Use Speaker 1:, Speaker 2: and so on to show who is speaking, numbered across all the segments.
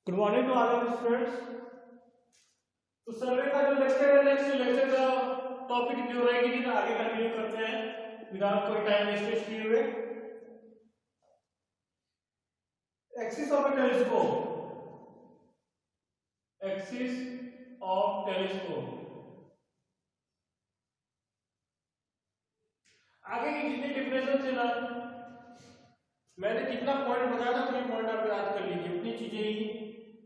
Speaker 1: Good morning to all of students. तो survey का जो लेक्चर है, नेक्स्ट लेक्चर का टॉपिक जो रहेगी तो आगे कंटिन्यू करते हैं विदाउट कोई टाइम वेस्टेज किए हुए। Axis of telescope, axis of telescope. आगे की जितनी डिफिनेशन थे ना, मैंने कितना पॉइंट बताया था, उतने पॉइंट आप याद कर लीजिए। उतनी चीजें ही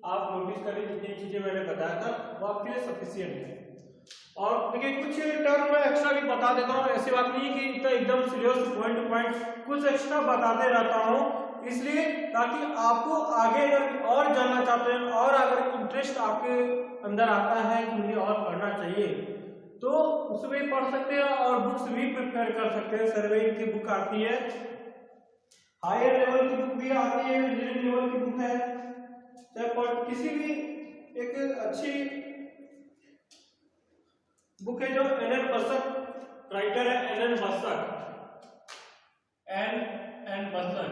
Speaker 1: आप नोटिस करें, जितनी चीजें मैंने बताया था वो आपके लिए सफिशिएंट है। और देखिए कुछ टर्म मैं एक्स्ट्रा भी बता देता हूँ, ऐसी बात नहीं है कि इतना एकदम सीरियस पॉइंट टू पॉइंट कुछ एक्स्ट्रा बताते रहता हूँ, इसलिए ताकि आपको आगे अगर और जानना चाहते हैं और अगर इंटरेस्ट आपके अंदर आता है कि मुझे और पढ़ना चाहिए तो उसमें भी पढ़ सकते हैं और बुक्स भी प्रिपेयर कर सकते हैं। सर्वे की बुक आती है, हायर लेवल की बुक भी आती है, इंजीनियरिंग लेवल की बुक है, चाहे किसी भी एक अच्छी बुक है जो एन बसक राइटर है, एन बसक, एन बसक।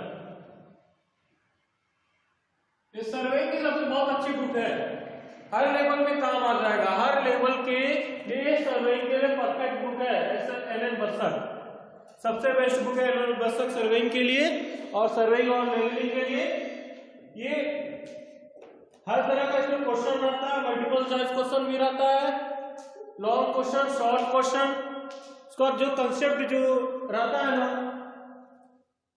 Speaker 1: ये सर्वे की सबसे बहुत अच्छी बुक है, हर लेवल में काम आ जाएगा, हर लेवल के लिए सर्वे के लिए परफेक्ट बुक है एन बसक। सबसे बेस्ट बुक है एन बसक सर्वेइंग के लिए और सर्वेइंग और लेवलिंग के लिए। ये हर तरह का इसमें क्वेश्चन रहता है, मल्टीपल चॉइस क्वेश्चन भी रहता है, लॉन्ग क्वेश्चन, शॉर्ट क्वेश्चन, उसका जो कंसेप्ट जो रहता है ना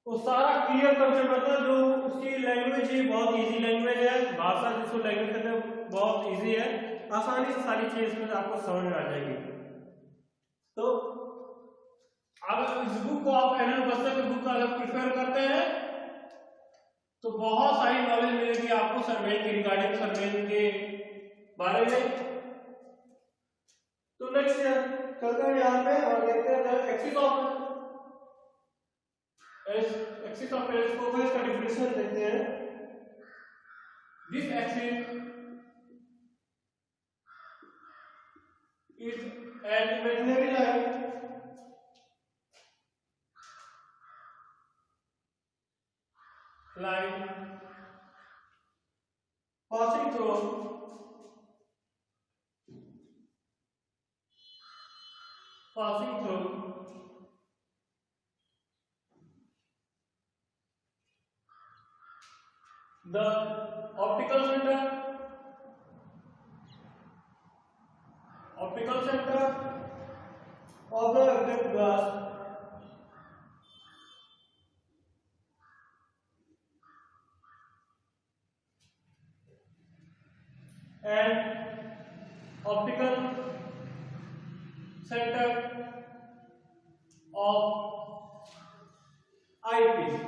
Speaker 1: वो सारा क्लियर कंसेप्ट रहता है। जो उसकी लैंग्वेज ही बहुत इजी लैंग्वेज है, भाषा जिसको लैंग्वेज कहते हैं बहुत इजी है, आसानी से सारी चीज इसमें आपको समझ में आ जाएगी। तो अगर इस बुक को आप एन बसक की बुक का अगर प्रिफर करते हैं तो बहुत सारी नॉलेज मिलेगी आपको सर्वे के रिगार्डिंग, सर्वे के बारे में। तो नेक्स्ट चलते हैं यहाँ पे और देखते हैं एक्सिस ऑफ टेलीस्कोप का डेफिनेशन देखते हैं। This axis is an imaginary line passing through the optical center of the object glass and optical center of eyepiece।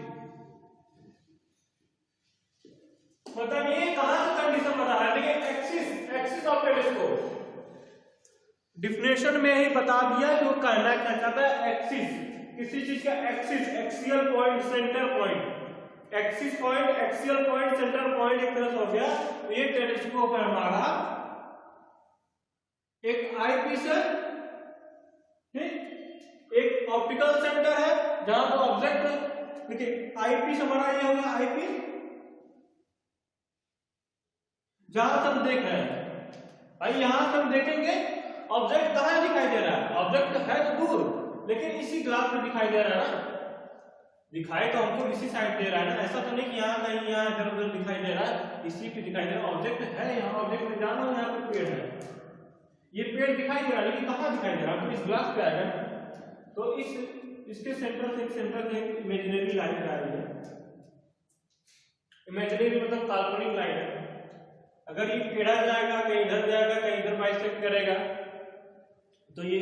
Speaker 1: मतलब ये कहां से कंडीशन बता रहा है, देखिए एक्सिस ऑफ टेलीस्कोप डिफिनेशन में ही बता दिया जो कहना क्या चाहता है। एक्सिस किसी चीज का axis, axial point, centre point, axis point, axial point, centre point एक तरह से हो गया। ये टेलीस्कोप है हमारा, एक आई पीस है, ठीक, एक ऑप्टिकल सेंटर है जहां तो ऑब्जेक्ट, देखिए आई पीस हमारा ये होगा, आई पीस जहां से हम देख रहे हैं। भाई यहां से हम देखेंगे ऑब्जेक्ट कहां दिखाई दे रहा है, ऑब्जेक्ट है तो दूर लेकिन इसी ग्लास में दिखाई दे रहा है ना, दिखाई तो हमको इसी साइड दे रहा है ना, ऐसा तो नहीं कि यहाँ कहीं यहाँ इधर उधर दिखाई दे रहा है, इसी पे दिखाई दे रहा है। ऑब्जेक्ट है यहाँ, ऑब्जेक्ट में जाना हो, यहाँ पे पेड़ है, ये पेड़ दिखाई दे रहा है लेकिन कहाँ दिखाई दे रहा है, तो इस ग्लास पे आएगा। तो इसके सेंटर से इमेजिनरी लाइन आ रही है। इमेजिनरी मतलब काल्पनिक लाइन है। अगर ये टेढ़ा जाएगा, कहीं इधर जाएगा, कहीं इधर बाइसेक्ट करेगा, तो ये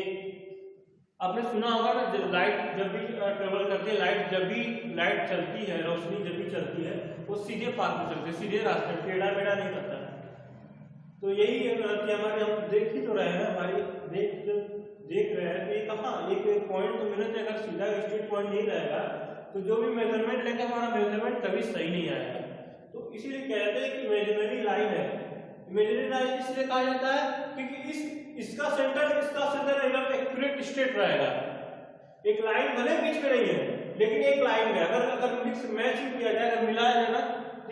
Speaker 1: आपने सुना होगा ना, जब लाइट जब भी ट्रेवल करती है, लाइट चलती है, रोशनी जब भी चलती है वो सीधे पाथ में चलती है, सीधे रास्ते में, टेढ़ा मेढ़ा नहीं करता। तो यही कि हमारे हम देख ही तो रहे हैं, हमारी देख रहे हैं, ये कहाँ एक पॉइंट तो मिनट में अगर सीधा स्ट्रेट पॉइंट नहीं रहेगा तो जो भी मेजरमेंट लेंगे हमारा मेजरमेंट कभी सही नहीं आएगा। तो इसीलिए कहते हैं कि इमेजिनरी लाइन है। इमेजिनरी लाइन इसलिए कहा जाता है क्योंकि इसका सेंटर एकदम एक्यूरेट स्ट्रेट रहेगा। एक लाइन भले बीच में नहीं है लेकिन एक लाइन में अगर मिक्स मैच किया जाए, अगर मिलाया जाए ना,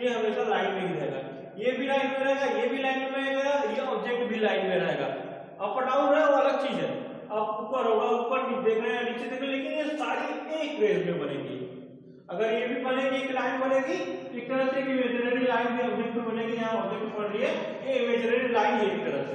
Speaker 1: ये हमेशा लाइन में ही रहेगा। ये भी भी लाइन में रहेगा, ये भी लाइन में रहेगा, ये ऑब्जेक्ट भी लाइन में रहेगा। अप डाउन है वो अलग चीज है, आप ऊपर होगा, ऊपर देख रहे हैं, नीचे देख रहे हैं, लेकिन ये सारी एक रेस में बनेगी। अगर ये भी बनेगी, एक लाइन बनेगी, एक तरह से इमेजिनरी लाइन भी ऑब्जेक्ट में बनेगी, यहाँ ऑब्जेक्ट बन रही है, ये इमेजिनरी लाइन ये एक तरह से,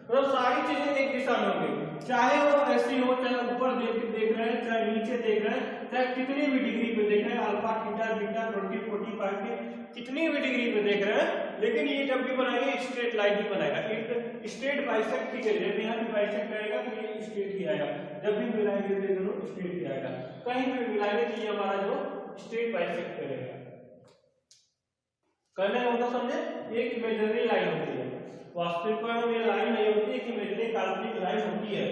Speaker 1: मतलब सारी चीजें एक दिशा में होंगी, चाहे वो ऐसी हो, चाहे ऊपर देख रहे हैं, चाहे नीचे देख रहे हैं, चाहे कितनी भी डिग्री पे देख रहे हैं, अल्फा थीटा बीटा 20 45 की कितनी भी डिग्री पे देख रहे हैं, लेकिन ये जब भी बनाएगा स्ट्रेट लाइन ही बनाएगा, एक स्ट्रेट बाइसेक्ट ही करेगा, जब यहाँ भी बाइसेक्ट करेगा तो ये स्ट्रेट ही आएगा, जब भी मिलाएंगे तो दोनों स्ट्रेट ही आएगा, कहीं भी मिलाएंगे तो ये हमारा जो स्ट्रेट बाइसेक्ट करेगा। करने का मतलब समझे, एक इमेजिनरी लाइन होती है, वास्तविक में ये लाइन नहीं होती है, कि इमेजिनरी काल्पनिक लाइन होती है,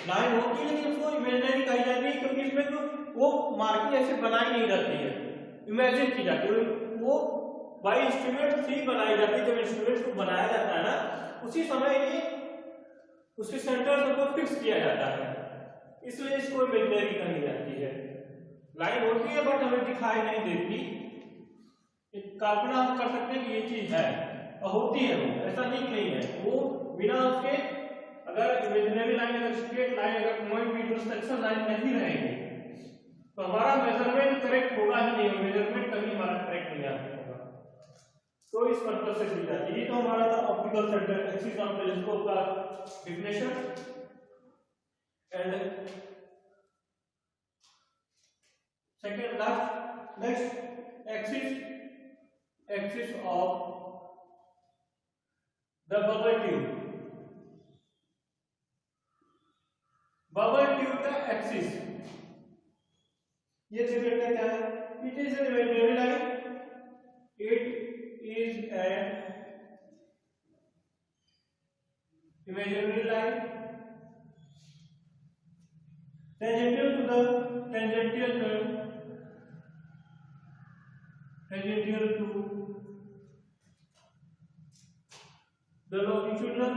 Speaker 1: लाइन होती है लेकिन उसको इमेजिनरी कही जाती है, क्योंकि इसमें तो वो मार्किंग ऐसे बनाई नहीं जाती है, इमेजिन की जाती है, वो बाय इंस्ट्रूमेंट ही बनाई जाती है। जब इंस्ट्रूमेंट को बनाया जाता है ना, उसी समय ये उसके सेंटर को फिक्स किया जाता है, इसलिए इसको इमेजिनरी कही जाती है। लाइन होती है बट हमें दिखाई नहीं देती, कल्पना हम कर सकते हैं कि ये चीज है, और होती है, वो ऐसा नहीं है, वो बिना उसके, अगर इमेजिनरी लाइन, अगर स्ट्रेट लाइन, अगर कोई भी इंटरसेक्शन लाइन नहीं रहेगी तो हमारा मेजरमेंट करेक्ट होगा ही नहीं, मेजरमेंट कभी हमारा करेक्ट नहीं आ होगा। तो इस पर्पज से दी जाती है। तो हमारा था optical centre axis of telescope का definition. And second last next axis of the bubble tube. Bubble tube का एक्सिस ये देखते क्या है, it is a imaginary line, it is an imaginary line tangential to the longitudinal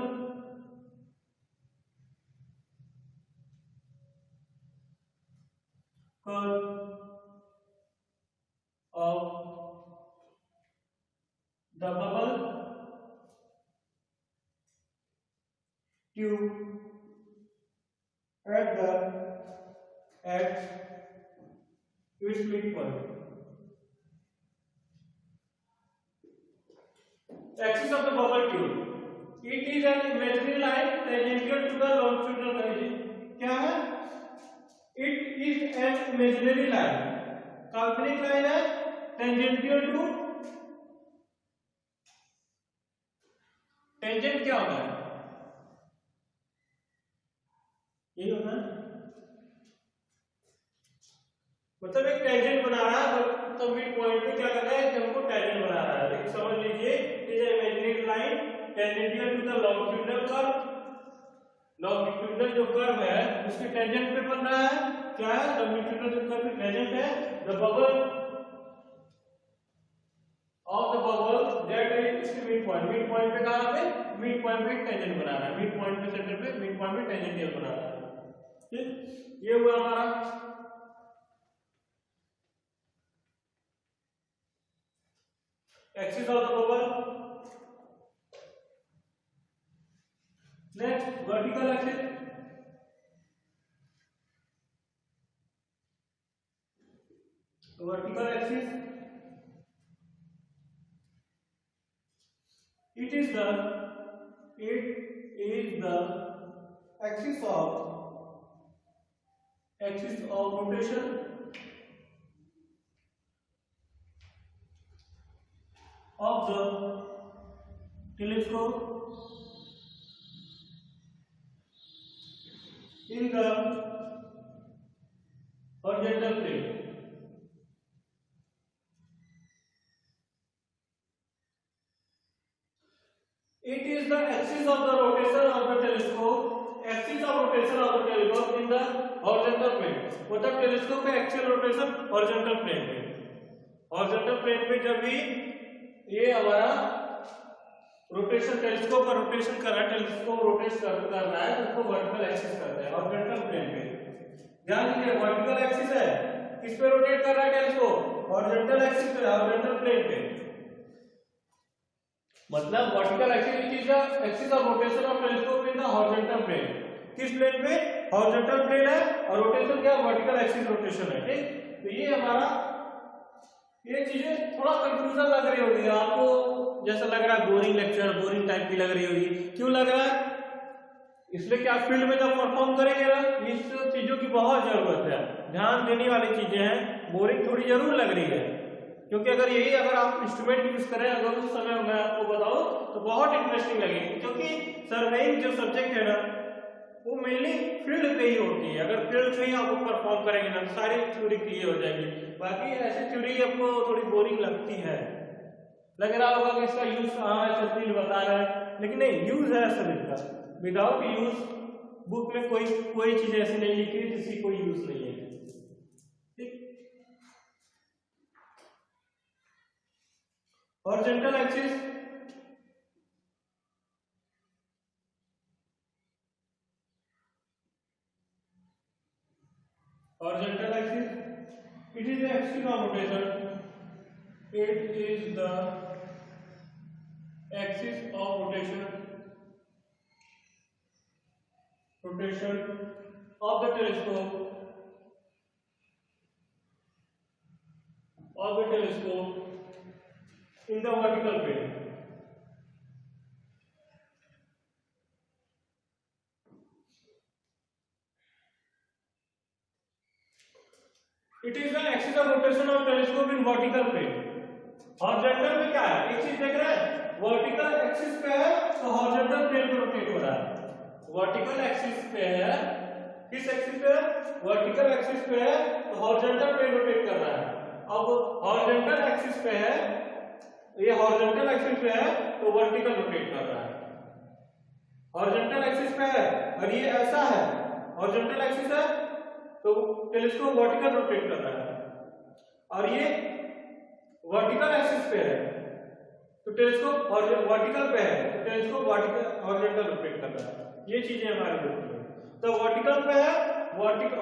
Speaker 1: curve of the bubble tube at its midpoint. Axis of the bubble tube. It is an imaginary line tangential to the longitudinal curve. क्या है? It is an imaginary line. काल्पनिक line है, tangential to, tangent क्या होता है? यही होता है, मतलब एक टेंजेंट बना रहा है, तो मिड पॉइंट पे क्या कर रहा है कि हमको टेंजेंट बना रहा है। लेकिन समझ लीजिए it is imaginary line tangential to the longitudinal curve. Longitudinal जो कर्व है उसके टेंजेंट पे बन रहा है, क्या है, लॉन्गिट्यूडिनल जो कर्व पे टेंजेंट है, the bubble of the bubble that is mid point. Mid point पे कहां पे, मिड पॉइंट पे टेंजेंट बना रहा है, मिड पॉइंट पे सेंटर पे मिड पॉइंट पे टेंजेंटियल बना रहा है। ठीक, ये हुआ हमारा axis of the bubble. Next vertical axis. Vertical axis it is the axis of rotation of the telescope in the horizontal plane. It is the axis of the rotation of the telescope, axis of rotation of the telescope in the horizontal plane. मतलब telescope का axial rotation horizontal plane पे, horizontal plane पे जब भी ये हमारा rotation, telescope का rotation कर रहा है, टेलीस्कोप रोटेट कर रहा है, तो उसको वर्टिकल एक्सिस कहते हैं, हॉरिजॉन्टल प्लेन पे। ध्यान दीजिए वर्टिकल एक्सिस है, किस पे रोटेट कर रहा है टेलीस्कोप, हॉरिजॉन्टल एक्सिस पे, हॉरिजॉन्टल प्लेन पे। मतलब vertical axis is the axis of rotation of telescope in the horizontal plane. किस प्लेन पे? हॉरिजॉन्टल प्लेन है और रोटेशन क्या? वर्टिकल एक्सिस रोटेशन है। ठीक, तो ये हमारा, ये चीजें थोड़ा कंफ्यूजन लग रही होगी आपको, जैसा लग रहा है बोरिंग लेक्चर, बोरिंग टाइप की लग रही होगी। क्यों लग रहा है? इसलिए कि आप फील्ड में जब परफॉर्म करेंगे ना, इस चीजों की बहुत जरूरत है, ध्यान देने वाली चीजें हैं। बोरिंग थोड़ी जरूर लग रही है, क्योंकि अगर आप इंस्ट्रूमेंट यूज करें, अगर उस समय मैं आपको बताऊं तो बहुत इंटरेस्टिंग लगेगी, क्योंकि सर्वेइंग जो सब्जेक्ट है ना, वो मेनली फील्ड पे ही होती है। अगर फील्ड पे ही आप परफॉर्म करेंगे ना, सारी थ्योरी क्लियर हो जाएगी। बाकी ऐसी थ्योरी आपको थोड़ी बोरिंग लगती है, लग रहा होगा कि इसका यूज कहाँ है, सब फील्ड बता रहा है, लेकिन नहीं, यूज है असल इसका। विदाउट यूज बुक में कोई चीज ऐसी नहीं लिखी जिसकी कोई यूज नहीं है। ठीक, horizontal axis, horizontal axis, it is the axis of rotation, it is the axis of rotation of the telescope in the vertical plane. It is the axis of rotation of telescope in vertical plane. Horizontal में क्या है? एक चीज देख रहे हैं, vertical axis पे है तो हॉरिजॉन्टल प्लेन पे रोटेट हो रहा है। वर्टिकल एक्सिस पे है, किस एक्सिस पे है? वर्टिकल एक्सिस पे है तो हॉरिजॉन्टल प्लेन रोटेट कर रहा है। अब हॉरिजॉन्टल एक्सिस पे है, ये हॉरिजॉन्टल एक्सिस पे है तो वर्टिकल रोटेट कर रहा है। हॉरिजॉन्टल एक्सिस पे है और ये ऐसा है, हॉरिजॉन्टल एक्सिस है तो टेलीस्कोप वर्टिकल रोटेट कर रहा है, और ये वर्टिकल एक्सिस पे है तो टेलीस्कोप वर्टिकल पे है तो टेलीस्कोप हॉरिजॉन्टल रोटेट कर रहा है। ये चीजें हमारी होती है। तो वर्टिकल पे है,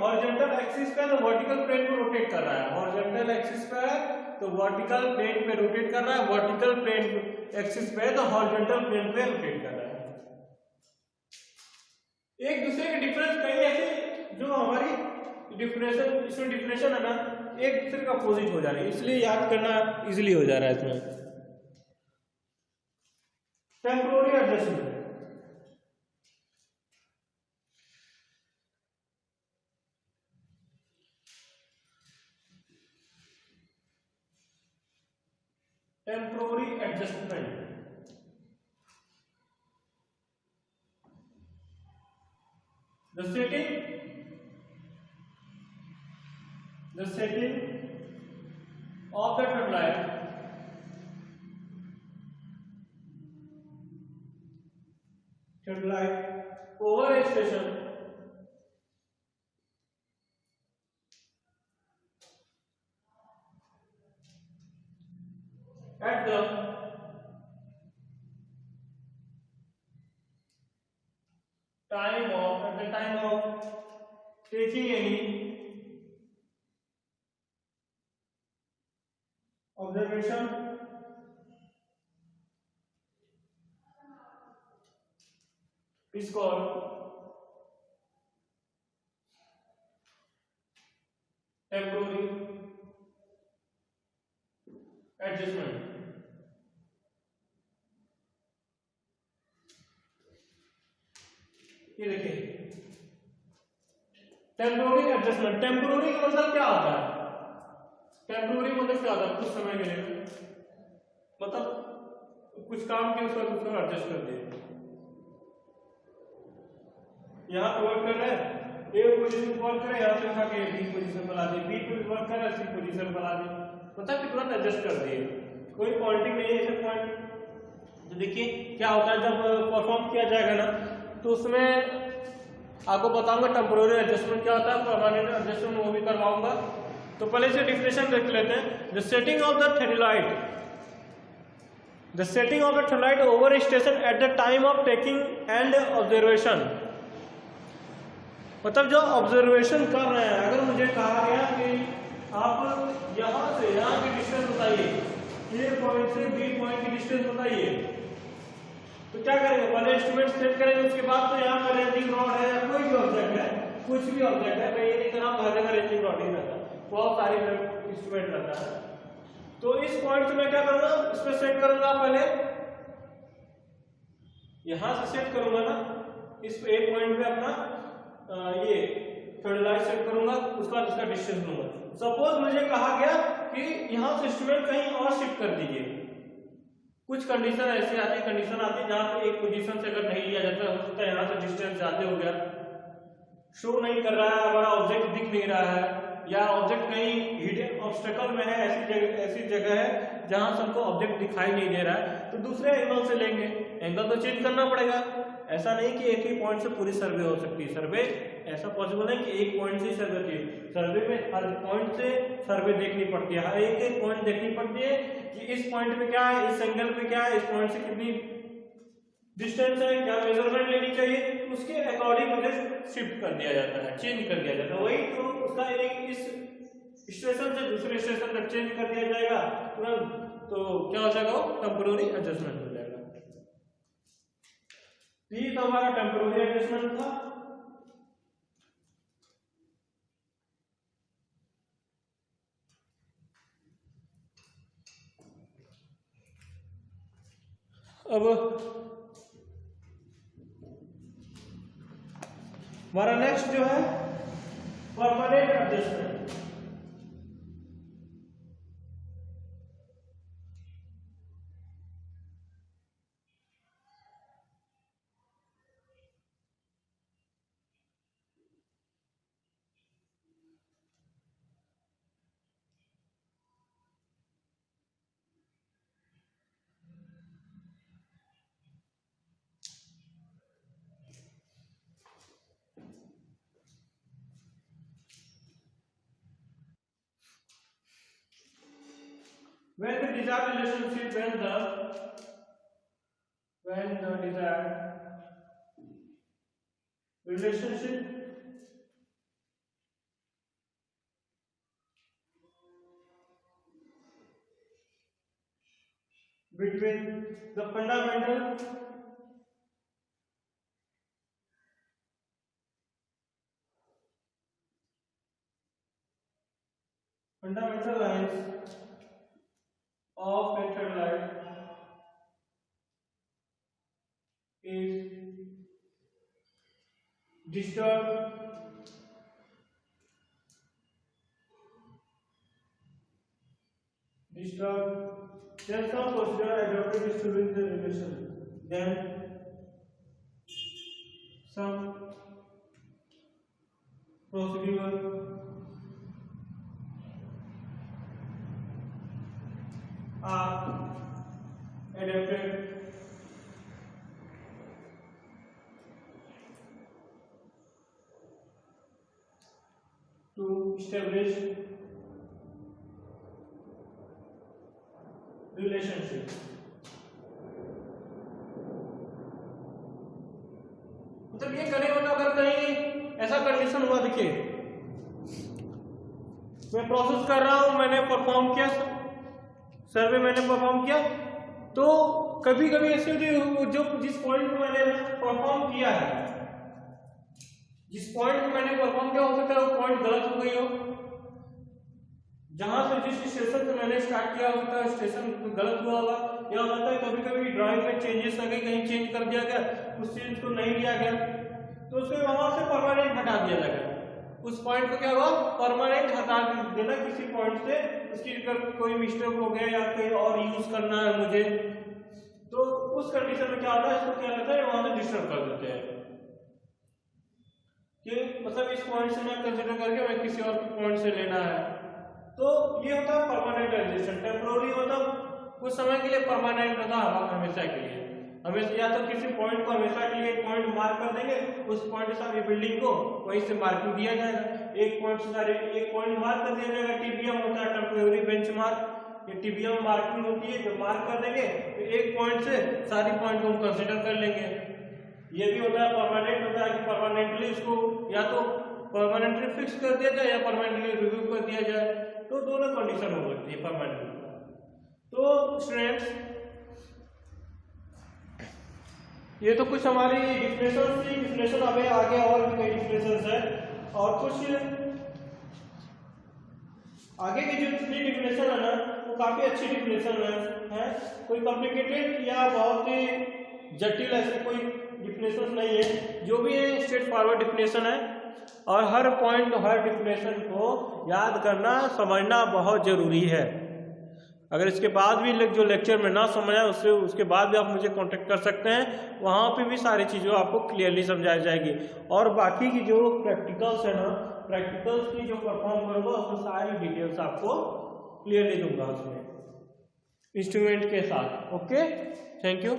Speaker 1: हॉरिजॉन्टल एक्सिस पे तो वर्टिकल प्लेन पे रोटेट कर रहा है। हॉरिजॉन्टल एक्सिस पे है तो वर्टिकल प्लेन पे रोटेट कर रहा है, वर्टिकल प्लेन एक्सिस पे है तो हॉरिजॉन्टल प्लेन पे रोटेट कर रहा है। एक दूसरे के डिफरेंस कई ऐसे जो हमारी डिफिनेशन, इसमें डिफिनेशन है ना, एक दूसरे का अपोजिट हो जा रही है, इसलिए याद करना इजीली हो जा रहा है इसमें। Temporary adjustment, temporary adjustment, the setting of the satellite over a station at the time of taking any observation is called temporary adjustment. ये देखिए टेम्पोररी एडजस्टमेंट। टेम्पोररी का मतलब क्या होता है? टेम्पोररी मतलब क्या होता है? कुछ समय के लिए, मतलब कुछ काम के उसका दूसरा एडजस्ट कर दिए। यहाँ पे वर्क कर रहे हैं, ए पोजीशन वर्क कर रहे हैं, यहाँ पे उठा के बी पोजीशन पर ला दिए, बी पे वर्क कर रहा है, सी पोजीशन पर ला दिए, मतलब कि तुरंत एडजस्ट कर दिए, कोई पॉइंटिंग नहीं है ऐसे पॉइंट। तो देखिए क्या होता है जब परफॉर्म किया जाएगा ना, तो उसमें आपको बताऊंगा टेम्पोररी एडजस्टमेंट क्या होता है, परमानेंट एडजस्टमेंट वो भी करवाऊंगा। तो पहले से डिफिनेशन देख लेते हैं। The setting of the theodolite, the setting of the theodolite over station at the time of taking and observation, मतलब जो ऑब्जर्वेशन कर रहे हैं, अगर मुझे कहा गया कि आप यहाँ से यहाँ की डिस्टेंस बताइए, ए पॉइंट से बी पॉइंट की डिस्टेंस बताइए, तो क्या करेंगे, पहले इंस्ट्रूमेंट सेट करेंगे, उसके बाद तो यहाँ पर रेंजिंग रॉड है या कोई भी ऑब्जेक्ट है, कुछ भी ऑब्जेक्ट है, मैं ये नहीं कर रहा हूँ हर जगह रेंजिंग रॉड ही रहता है, बहुत सारे इंस्ट्रूमेंट रहता है। तो इस पॉइंट से मैं क्या करूंगा, इसमें सेट करूंगा, पहले यहां से सेट करूंगा ना, इस पे एक पॉइंट पे अपना ये थर्ड लाइन सेट करूंगा, उसका इसका डिस्टेंस लूंगा। सपोज मुझे कहा गया कि यहां से इंस्ट्रूमेंट कहीं और शिफ्ट कर दीजिए, कुछ कंडीशन ऐसी आती है, कंडीशन आती है जहां पे एक पोजीशन से अगर नहीं लिया जाता, हो सकता है यहां से डिस्टेंस ज्यादा हो गया, शो नहीं कर रहा है, हमारा ऑब्जेक्ट दिख नहीं रहा है, या ऑब्जेक्ट कहीं हिडन ऑब्स्टेकल में है, ऐसी जगह है जहां से हमको ऑब्जेक्ट दिखाई नहीं दे रहा है, तो दूसरे एंगल से लेंगे, एंगल तो चेंज करना पड़ेगा। ऐसा नहीं कि एक ही पॉइंट से पूरी सर्वे हो सकती है, सर्वे ऐसा पॉसिबल है कि एक पॉइंट से ही सर्वे होती है, सर्वे में हर पॉइंट से सर्वे देखनी पड़ती है, हर एक पॉइंट देखनी पड़ती है कि इस पॉइंट पे क्या है, इस एंगल पे क्या है, इस पॉइंट से कितनी डिस्टेंस है, क्या मेजरमेंट लेनी चाहिए, उसके अकॉर्डिंग मुझे शिफ्ट कर दिया जाता है, चेंज कर दिया जाता है। वही तो उसका एक इस स्टेशन से दूसरे स्टेशन तक चेंज कर दिया जाएगा तुरंत, तो क्या हो जाएगा, टेम्पोररी एडजस्टमेंट हो जाएगा। ये तो हमारा टेम्पोररी एडजस्टमेंट था। अब हमारा नेक्स्ट जो है permanent adjustment. When the desired relationship, when the desired relationship between the fundamental lines of a third line is disturbed, then some procedure adopted is to reach the relation, then some procedure are adapted to establish relationship. मतलब ये करेंगे तो अगर कहीं ऐसा condition हुआ, देखिए मैं प्रोसेस कर रहा हूं, मैंने परफॉर्म किया सर्वे, मैंने परफॉर्म किया, तो कभी कभी ऐसे जो जिस पॉइंट पे मैंने परफॉर्म किया है, जिस पॉइंट पे मैंने परफॉर्म किया, हो सकता है वो पॉइंट गलत हो गई हो, जहां से जिस स्टेशन से मैंने स्टार्ट किया होता है स्टेशन गलत हुआ होगा, या हो सकता है कभी कभी ड्राइंग में चेंजेस आ गए, कहीं चेंज कर दिया गया, उस चीज को नहीं लिया गया, तो उसको वहां से परमानेंट हटा दिया जाएगा। उस पॉइंट को क्या हुआ, परमानेंट हटा देना किसी पॉइंट से, उसकी कोई मिस्टेक हो गया या कोई और यूज करना है मुझे, तो उस कंडीशन में क्या होता है, इसको क्या करता है, वहां से डिस्टर्ब कर देते हैं कि मतलब इस पॉइंट से मैं कंसीडर करके मैं किसी और पॉइंट से लेना है। तो ये होता है परमानेंट एडजस्टमेंट। टेम्पोररी मतलब कुछ समय के लिए, परमानेंट होता है हमेशा के लिए, हमेशा या तो किसी पॉइंट को हमेशा के लिए एक पॉइंट मार्क कर देंगे, उस पॉइंट के साथ ये बिल्डिंग को वहीं से मार्किंग दिया जाएगा, एक पॉइंट से सारे एक पॉइंट मार्क कर दिया जाएगा। टीबीएम होता है टेम्पोररी बेंचमार्क, ये टीबीएम मार्किंग होती है, जो मार्क कर देंगे तो एक पॉइंट से सारी पॉइंट को हम कंसीडर कर लेंगे। ये भी होता है परमानेंट, होता है कि परमानेंटली इसको या तो परमानेंटली फिक्स कर दिया जाए या परमानेंटली रिव्यू कर दिया जाए, तो दोनों कंडीशन हो सकती है परमानेंट। तो स्टूडेंट्स ये तो कुछ हमारी डिफिनेशन थी। डिफिनेशन अभी आगे और भी कई डिफिनेशन है, और कुछ आगे की जो 3 डिफिनेशन है ना वो काफी अच्छी डिफिनेशन है। कोई कॉम्प्लिकेटेड या बहुत ही जटिल ऐसे कोई डिफिनेशन नहीं है, जो भी है स्ट्रेट फॉरवर्ड डिफिनेशन है। और हर पॉइंट हर डिफिनेशन को याद करना समझना बहुत जरूरी है। अगर इसके बाद भी जो लेक्चर में ना समझ आए उसके बाद भी आप मुझे कांटेक्ट कर सकते हैं, वहाँ पे भी सारी चीज़ें आपको क्लियरली समझाई जाएगी। और बाकी की जो प्रैक्टिकल्स है ना, प्रैक्टिकल्स की जो परफॉर्म करूँगा उसमें सारी डिटेल्स आपको क्लियरली दूंगा उसमें इंस्ट्रूमेंट के साथ। Okay, thank you.